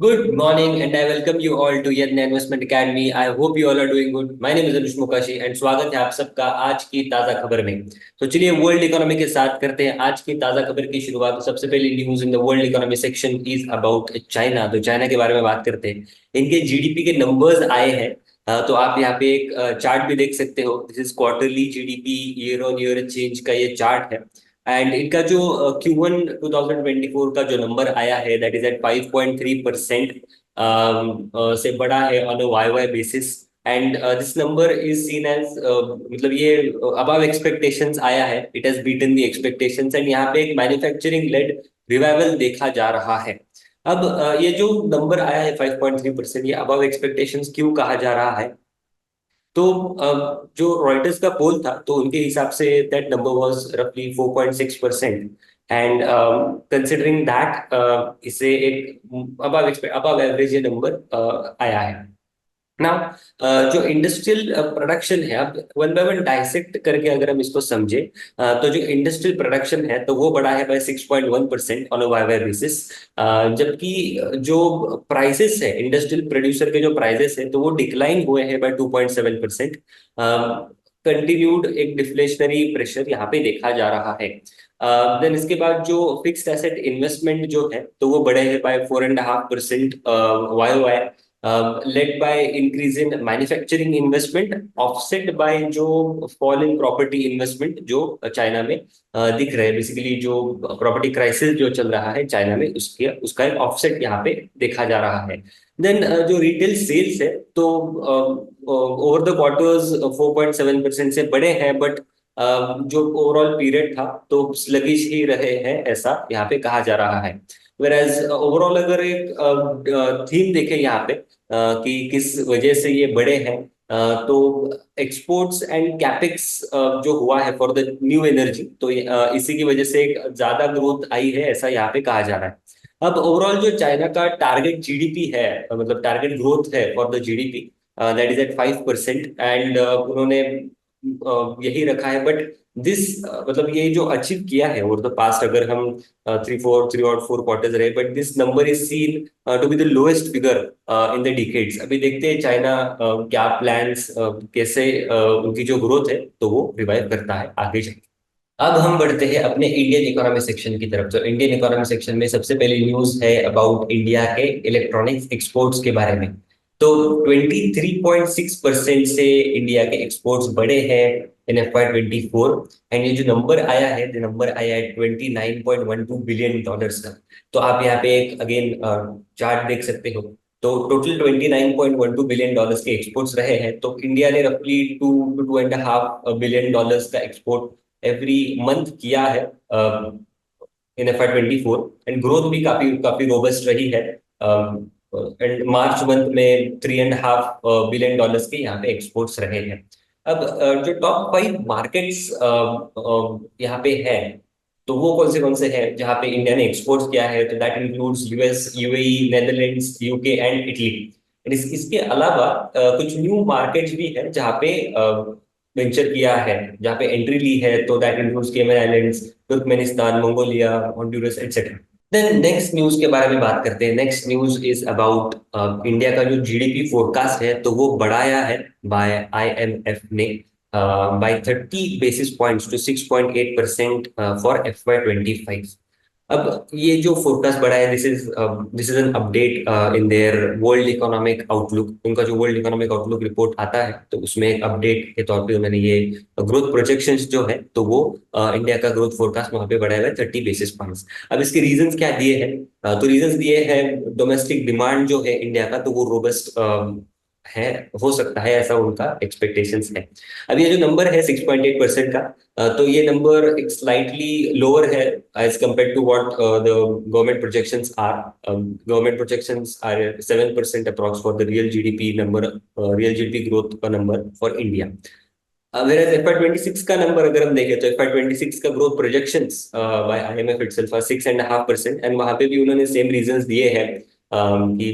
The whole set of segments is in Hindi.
Good morning and I welcome you all to Yadnya Investment Academy. I hope you all are doing good. My name is Anush Mukashi and स्वागत है आप सबका आज की ताजा खबर में। तो चलिए वर्ल्ड इकोनॉमी के साथ करते हैं आज की ताजा खबर की शुरुआत। सबसे पहले news in the world economy section is about China. तो चाइना के बारे में बात करते हैं। इनके जीडीपी के नंबर्स आए हैं। तो आप यहाँ पे एक चार्ट भी देख सकते हो। This is quarterly GDP year on year change का ये चार्ट है। एंड इनका जो Q1 2024 का जो नंबर आया है दैट इज एट 5.3% से बड़ा है on a Y Y basis. And this number is seen as मतलब ये अबव एक्सपेक्टेशंस आया है। It has beaten the expectations and यहाँ पे एक मैन्युफैक्चरिंग लेड रिवाइवल देखा जा रहा है। अब ये जो नंबर आया है 5.3% ये अबव एक्सपेक्टेशंस क्यों कहा जा रहा है? तो जो रॉयटर्स का पोल था तो उनके हिसाब से दैट नंबर वाज रफली 4.6%। एंड कंसिडरिंग दैट इसे एक अबव एवरेज ये नंबर आया है। नाउ जो इंडस्ट्रियल प्रोडक्शन है अब वन बाय वन डाइसेक्ट करके अगर हम इसको समझे तो जो इंडस्ट्रियल प्रोडक्शन है तो वो बढ़ा है by 6.1% on a Y Y basis. जबकि जो प्राइसेस है इंडस्ट्रियल प्रोड्यूसर के जो प्राइसेस है तो वो डिक्लाइन हुए हैं बाय 2.7%। कंटिन्यूड एक डिफ्लेशनरी प्रेशर यहाँ पे देखा जा रहा है। देन इसके बाद जो फिक्स्ड एसेट इन्वेस्टमेंट जो है तो वो बढ़े हैं by 4.5% Y Y, led by increase in manufacturing investment offset by जो fall in property investment जो चाइना में दिख रहे हैं। बेसिकली जो प्रॉपर्टी क्राइसिस जो चल रहा है चाइना में उसके उसका एक ऑफसेट यहाँ पे देखा जा रहा है। देन जो रिटेल सेल्स है तो ओवर द क्वार्टर्स 4.7% से बड़े हैं बट जो ओवरऑल पीरियड था तो स्लगिश ही रहे हैं ऐसा यहाँ पे कहा जा रहा है। वेराज ओवरऑल अगर एक थीम देखें यहाँ पे कि किस वजह से ये बड़े हैं तो एक्सपोर्ट्स एंड कैपेक्स जो हुआ है फॉर द न्यू एनर्जी तो इसी की वजह से एक ज्यादा ग्रोथ आई है ऐसा यहाँ पे कहा जा रहा है। अब ओवरऑल जो चाइना का टारगेट जीडीपी है मतलब टारगेट ग्रोथ है for the GDP that is at 5% and उन्होंने यही रखा है। बट दिस मतलब ये जो अचीव किया है ओवर द पास्ट अगर हम 3 और 4 क्वार्टर्स रहे but this number is seen to be the lowest figure in the decades. अभी देखते हैं चाइना क्या प्लान्स कैसे उनकी जो ग्रोथ है तो वो रिवाइव करता है आगे जाके। अब हम बढ़ते हैं अपने इंडियन इकोनॉमी सेक्शन की तरफ। तो इंडियन इकोनॉमी सेक्शन में सबसे पहले न्यूज है अबाउट इंडिया के इलेक्ट्रॉनिक्स एक्सपोर्ट्स के बारे में। तो 23.6% से इंडिया के एक्सपोर्ट्स बढ़े हैं इन FY24। एंड ये जो नंबर आया है नंबर आया है $29.12 बिलियन का। तो आप यहाँ पे एक अगेन चार्ट देख सकते हो। तो टोटल $29.12 बिलियन के एक्सपोर्ट्स रहे हैं। तो इंडिया ने रफली 2 to 2.5 बिलियन का एक्सपोर्ट एवरी मंथ किया है इन FY24। एंड ग्रोथ भी काफी काफी रोबस्ट रही है। एंड मार्च मंथ में $3.5 बिलियन के यहाँ पे एक्सपोर्ट्स रहे हैं। अब जो टॉप 5 मार्केट्स यहाँ पे है तो वो कौन से हैं जहाँ पे इंडिया ने एक्सपोर्ट किया है? तो that includes US, UAE, Netherlands, UK and Italy. इसके अलावा कुछ न्यू मार्केट्स भी हैं जहाँ पे वेंचर किया है जहाँ पे एंट्री ली है। तो that includes Cayman Islands, Turkmenistan, Mongolia, Honduras etcetera. Then next news के बारे में बात करते हैं। Next news is about India का जो जीडीपी फोरकास्ट है तो वो बढ़ाया है बाय IMF ने by 30 basis points to 6.8% for FY25। अब ये जो फोरकास्ट बढ़ा है this is an update in their world economic outlook. उनका जो वर्ल्ड इकोनॉमिक आउटलुक रिपोर्ट आता है तो उसमें एक अपडेट के तौर पे उन्होंने ये ग्रोथ प्रोजेक्शंस जो है तो वो इंडिया का ग्रोथ फोरकास्ट वहां पे बढ़ाया हुआ है 30 बेसिस पॉइंट्स। अब इसके रीजंस क्या दिए हैं? तो रीजंस दिए हैं डोमेस्टिक डिमांड जो है इंडिया का तो वो रोबस्ट है, हो सकता है ऐसा उनका एक्सपेक्टेशंस है। अब ये जो नंबर है 6.8% का तो ये नंबर एक स्लाइटली लोअर है as compared to what the government projections are. Government projections are 7% approx for the real GDP number, real GDP growth का number for India. Whereas FY26 का नंबर अगर हम देखें तो FY26 का growth projections by IMF itself 6.5% and वहां पे भी उन्होंने सेम रीजंस दिए हैं कि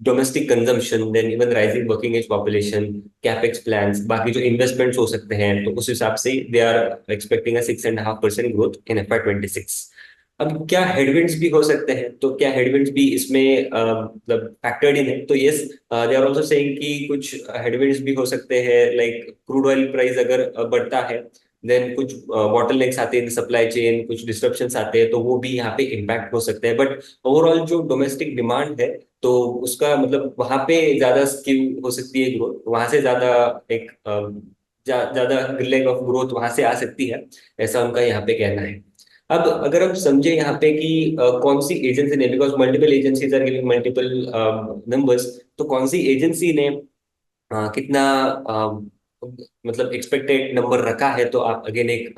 domestic consumption, then even rising working age population, capex plans, बाकी जो इन्वेस्टमेंट्स हो सकते हैं तो उस हिसाब से they are expecting a 6.5% growth in FY26। अब क्या हेडविंड्स भी हो सकते हैं, तो क्या हेडविंड्स भी इसमें मतलब फैक्टर्ड इन है? तो yes, they are also saying कि कुछ हेडविंड्स भी हो सकते हैं, लाइक क्रूड ऑयल प्राइस अगर बढ़ता है, देन कुछ बॉटलनेक्स आते हैं सप्लाई चेन, कुछ डिस्ट्रप्शंस आते हैं, तो वो भी यहाँ पे इम्पैक्ट हो सकते हैं। बट ओवरऑल जो डोमेस्टिक डिमांड है, तो उसका मतलब वहां पे ज्यादा स्किल हो सकती है ग्रोथ, वहां से ज्यादा एक ज्यादा लेग ऑफ ग्रोथ वहां से आ सकती है, ऐसा उनका यहाँ पे कहना है। अब अगर हम समझे यहाँ पे कि कौन सी एजेंसी ने, because multiple agencies are giving multiple numbers, तो कौन सी एजेंसी ने कितना मतलब एक्सपेक्टेड नंबर रखा है, तो आप अगेन एक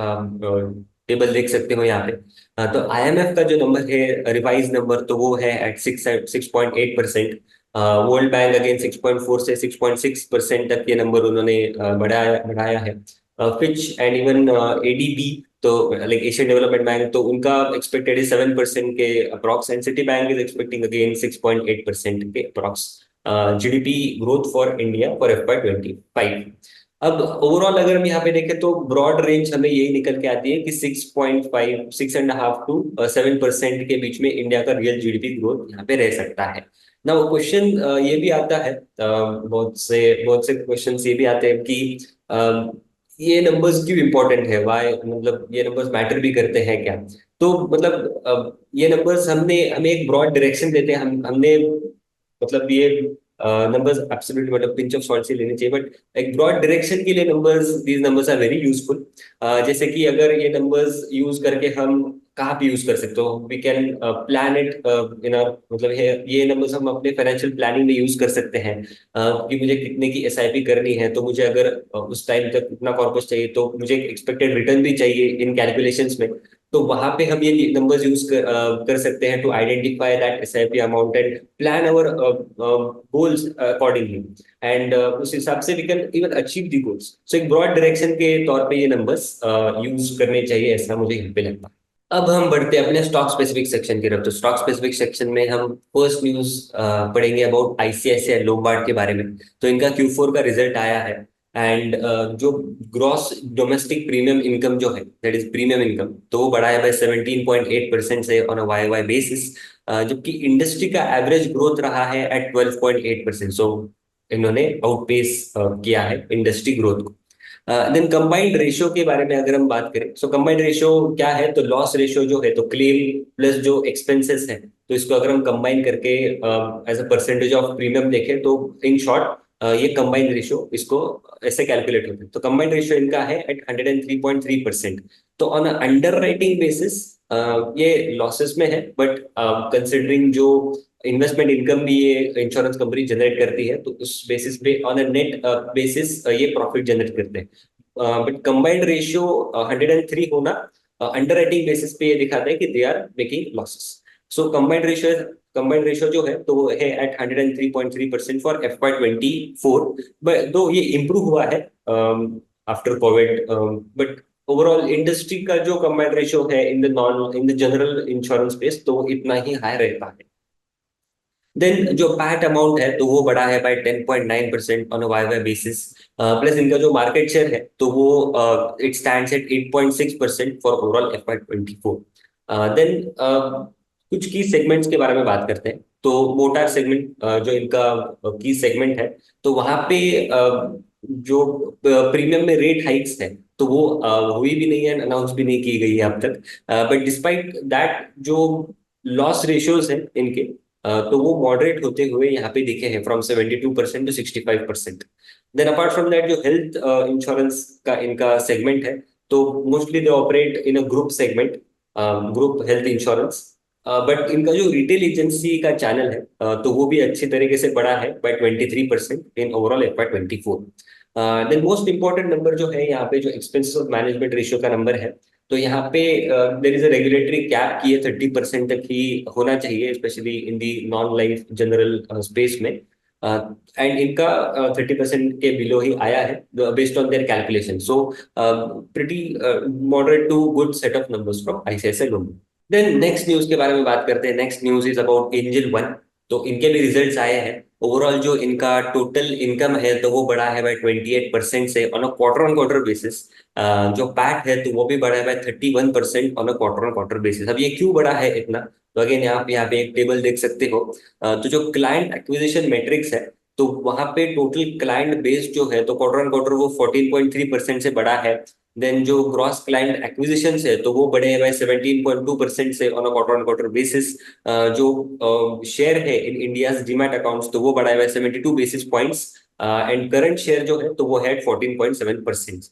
टेबल देख सकते हो यहाँ पे। तो आईएमएफ का जो नंबर है, रिवाइज नंबर, तो वो है एट 6.8%। वर्ल्ड बैंक अगेन 6.4 से 6.6% तक ये नंबर उन्होंने बढ़ाया बढ़ाया है। फिच एंड इवन एडीबी, तो लाइक एशियन डेवलपमेंट बैंक, तो उनका एक्सपेक्टेड है 7% के approx, and city bank is expecting again 6.8% के approx GDP growth for India for FY 25। अब ओवरऑल अगर हम यहाँ पे देखें, तो ब्रॉड रेंज हमें यही निकल के आती है कि 6.5, 6.5 टू 7% के बीच में इंडिया का रियल जीडीपी ग्रोथ यहाँ पे रह सकता है ना। वो क्वेश्चन ये भी आता है, बहुत से क्वेश्चन ये भी आते हैं कि ये नंबर्स क्यों इंपॉर्टेंट है, वाई, मतलब ये नंबर्स मैटर भी करते हैं क्या? तो मतलब ये नंबर्स हमने हमें एक ब्रॉड डायरेक्शन देते हैं, हमने मतलब ये नंबर्स एब्सोल्युटली मतलब पिंच ऑफ सॉल्ट से लेने चाहिए, बट एक ब्रॉड डायरेक्शन के लिए numbers, these numbers are very useful. जैसे कि अगर ये नंबर्स यूज करके हम कहाँ पे यूज कर सकते हो, we can plan it in our, मतलब ये नंबर्स हम अपने फाइनेंशियल प्लानिंग में यूज कर सकते हैं। कि मुझे कितने की एसआईपी करनी है, तो मुझे अगर उस टाइम तक इतना कॉर्पस चाहिए, तो मुझे एक्सपेक्टेड रिटर्न भी चाहिए इन कैलकुलेशंस में। तो वहां पे हम ये नंबर्स यूज कर सकते हैं to identify that SIP amount and plan our goals accordingly, and उस हिसाब से we can even achieve the goals. So एक ब्रॉड डायरेक्शन के तौर पे ये नंबर्स यूज करने चाहिए, ऐसा मुझे यहाँ पे लगता है। अब हम बढ़ते हैं अपने स्टॉक स्पेसिफिक सेक्शन की तरफ। तो स्टॉक स्पेसिफिक सेक्शन में हम फर्स्ट न्यूज पढ़ेंगे अबाउट आईसीआईसीआई लोम्बार्ड के बारे में। तो इनका Q4 का रिजल्ट आया है, एंड जो ग्रॉस डोमेस्टिक प्रीमियम इनकम जो है, दैट इज प्रीमियम इनकम, तो वो बढ़ा है बाय 17.8% से ऑन अ वाई बेसिस, जबकि इंडस्ट्री का एवरेज ग्रोथ रहा है एट 12.8%। सो इन्होंने आउटपेस किया है इंडस्ट्री ग्रोथ को। देन कंबाइंड रेशियो के बारे में अगर हम बात करें, सो कंबाइंड रेशियो क्या है? तो लॉस रेशियो जो है, तो क्लेम प्लस जो एक्सपेंसेस है, तो इसको अगर हम कंबाइन करके as a percentage of premium देखें, तो इन शॉर्ट ये कंबाइंड रेशियो इसको ऐसे कैलकुलेट होता है। तो कंबाइंड रेशियो इनका है एट 103.3%। तो ऑन अंडर राइटिंग बेसिस ये लॉसेस में है, बट कंसिडरिंग जो इन्वेस्टमेंट इनकम भी ये इंश्योरेंस कंपनी जनरेट करती है, तो उस बेसिस पे ऑन अ नेट बेसिस ये प्रॉफिट जनरेट करते हैं। बट कंबाइंड रेशियो 103 होना अंडर राइटिंग बेसिस पे ये दिखाता है कि they are making losses. So combined ratio जो है, तो वो है एट 103.3% फॉर FY 24, बट दो ये इम्प्रूव हुआ है after Covid. But overall industry का जो कंबाइंड रेशियो है in the general insurance space, तो वो इतना ही हाई रहता है। देन जो पैट अमाउंट है, तो वो बढ़ा है by 10.9% on Y Y basis. Plus इनका जो मार्केट शेयर है, तो वो it stands at 8.6% for overall FY 24। Then कुछ की सेगमेंट्स के बारे में बात करते हैं। तो मोटार सेगमेंट जो इनका की सेगमेंट है, तो वहां पे जो प्रीमियम में रेट हाइक्स है, तो वो हुई भी नहीं है, अनाउंस भी नहीं की गई है अब तक। बट डिस्पाइट दैट जो लॉस रेशियोज हैं इनके, तो वो मॉडरेट होते हुए यहाँ पे दिखे हैं from 72% to 65%। Then apart from that जो हेल्थ इंश्योरेंस का इनका सेगमेंट है, तो mostly they operate in a group segment, group health insurance. But इनका जो रिटेल एजेंसी का चैनल है, तो वो भी अच्छी तरीके से बढ़ा है by 23% in overall FY 24। Then most important number जो है यहाँ पे, जो एक्सपेंसेस ऑफ मैनेजमेंट रेशियो का नंबर है, तो यहाँ पे there is a regulatory cap की है, 30% तक ही होना चाहिए, specially in the non life general space में। एंड इनका 30% के बिलो ही आया है based on their calculation. So pretty moderate to good set of numbers from ICICI Lombard. Then next news के बारे में बात करते हैं। Next news is about Angel One. तो इनके भी रिजल्ट्स आए हैं। ओवरऑल जो इनका टोटल इनकम है तो वो बढ़ा है बाय 28% से on a quarter on quarter basis. जो पैट है तो वो भी बढ़ा है बाय 31% on a quarter on quarter basis. अब ये क्यों बढ़ा है इतना, तो अगेन आप यहाँ पे एक टेबल देख सकते हो। तो जो क्लाइंट एक्विजिशन मैट्रिक्स है तो वहां पे टोटल क्लाइंट बेस जो है तो क्वार्टर ऑन क्वार्टर वो 14.3% से बढ़ा है। देन जो ग्रॉस क्लाइंट एक्विजिशन है तो वो बढ़े हैं बाय 17.2% से on a quarter on quarter basis. जो शेयर है इन इंडियाज डीमैट अकाउंट्स तो वो बढ़ा है by 72 basis points. And current share जो है तो वो है 14.7%।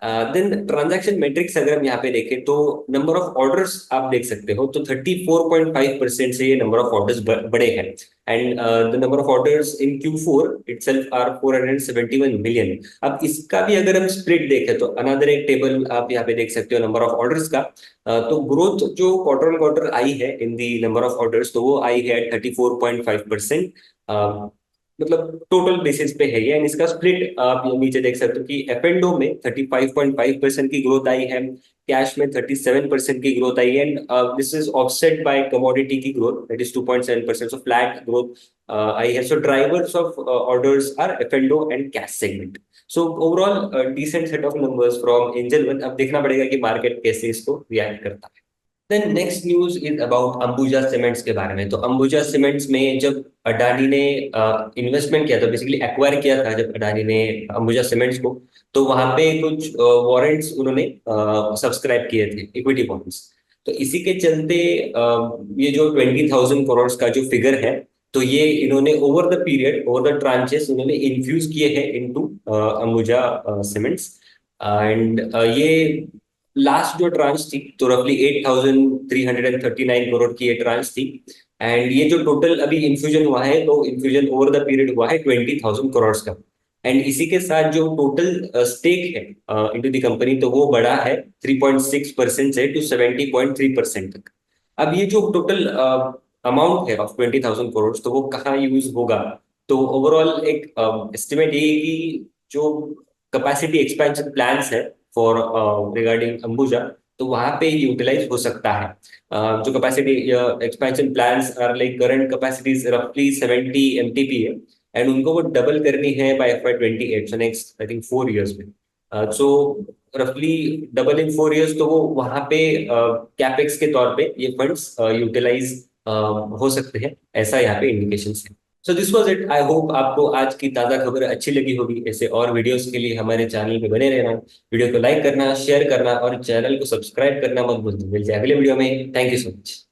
देन ट्रांजैक्शन मैट्रिक्स अगर हम यहाँ पे देखें तो नंबर ऑफ ऑर्डर्स आप देख सकते हो तो 34.5% से ये नंबर ऑफ ऑर्डर्स बढ़े हैं। And the number of orders in Q4 itself are 471 million. अब इसका भी अगर हम स्प्लिट देखें तो अनदर एक टेबल आप यहाँ पे देख सकते हो नंबर ऑफ ऑर्डर्स का। तो ग्रोथ जो क्वार्टर ऑन क्वार्टर आई है इन दी नंबर ऑफ ऑर्डर्स तो वो आई है 34.5%। मतलब टोटल बेसिस पे है ये। एंड इसका स्प्लिट आप ये नीचे देख सकते हो कि एफ&ओ में 35.5% की ग्रोथ आई है, कैश में 37% की ग्रोथ आई है। And this is offset by commodity की growth that is 2.7%, so flat growth आई है। So drivers of orders are एफ&ओ and cash segment. So overall decent set of numbers from Angel One. अब देखना पड़ेगा कि मार्केट कैसे इसको रिएक्ट करता है। Then next news is about Ambuja Cements के बारे में। तो अंबुजा सीमेंट्स में जब अडानी ने इन्वेस्टमेंट किया था, बेसिकली एक्वायर किया था जब अडानी ने अंबुजा सीमेंट्स को, तो वहां पे कुछ वारंट्स उन्होंने सब्सक्राइब किए थे, इक्विटी बॉन्ड्स। तो इसी के चलते ये जो 20,000 करोड़ का जो फिगर है तो ये इन्होंने over the period, over the tranches इन्होंने इन्फ्यूज किए हैं इनटू अंबुजा सीमेंट्स। एंड ये लास्ट जो ट्रांच थी तो रफली 8,339 करोड़ की ये ट्रांच थी। एंड ये जो टोटल अभी इंफ्यूजन हुआ है तो इंफ्यूजन ओवर द पीरियड हुआ है 20,000 करोड़ का। एंड इसी के साथ जो टोटल स्टेक है इनटू द कंपनी तो वो बढ़ा है 3.6% से टू 70.3% तक। अब ये जो टोटल अमाउंट है ऑफ 20,000 करोड़ तो वो कहाँ यूज होगा, तो ओवरऑल एक एस्टिमेट ये है कि जो कैपेसिटी एक्सपेंशन प्लान्स है फॉर रिगार्डिंग अंबुजा तो वहां पे यूटिलाइज हो सकता है। जो capacity expansion plans are like current capacities रफली 70 MTPA एंड उनको वो डबल करनी है by FY 28, so next I think 4 years में। सो रफली डबल इन 4 इयर्स तो वो वहां पे कैपेक्स के तौर पे ये फंड्स यूटिलाइज हो सकते हैं, ऐसा यहाँ पे इंडिकेशन है। So this was it. I hope आपको आज की ताजा खबर अच्छी लगी होगी। ऐसे और वीडियोस के लिए हमारे चैनल पे बने रहना, वीडियो को लाइक करना, शेयर करना और चैनल को सब्सक्राइब करना मत भूलना। मिलते हैं अगले वीडियो में। Thank you so much.